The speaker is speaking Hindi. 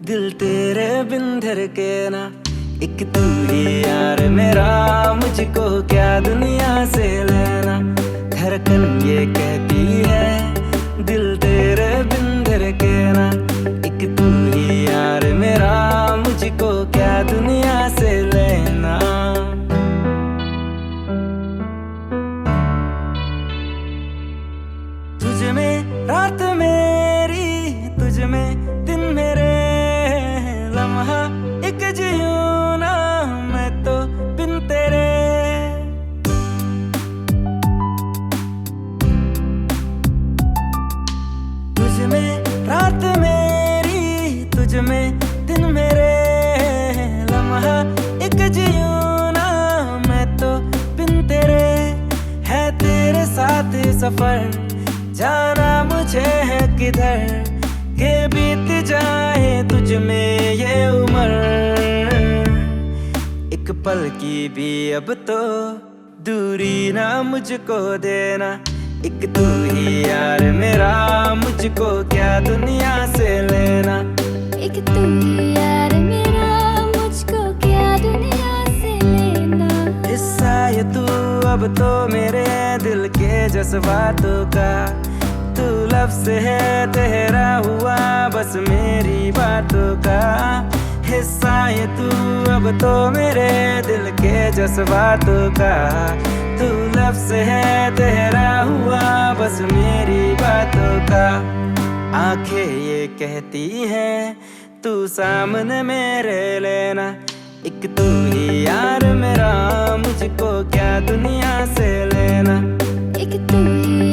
दिल तेरे बिन धड़के ना, एक तू ही यार मेरा, मुझको क्या दुनिया से लेना। धड़कन ये कहती है दिल तेरे बिन धड़के ना, एक तू ही यार मेरा, मुझको क्या दुनिया से लेना। तुझ में रात मेरी, तुझ में दिन मेरे, लम्हा एक जियूं ना मैं तो बिन तेरे। तुझ में रात मेरी, तुझ में दिन मेरे, लम्हा एक जियूं ना मैं तो बिन तेरे। है तेरे साथ सफर, जाना मुझे है किधर, के बीत जाए तुझ में ये उम्र। एक पल की भी अब तो दूरी ना मुझको देना, एक तू ही यार मेरा, मुझको क्या दुनिया से लेना। एक तू ही यार मेरा, मुझको क्या दुनिया से लेना। हिस्सा ये तू अब तो मेरे दिल के जज्बातों का, तू लफ्ज़ है तेरा हुआ बस मेरी बातों का। हिस्सा ये तू अब तो मेरे दिल के जज्बातों का, तू लफ्ज़ है तेरा हुआ बस मेरी बातों का। आंखें ये कहती हैं तू सामने मेरे लेना, एक तू ही यार मेरा, मुझको क्या दुनिया से लेना। एक तू ही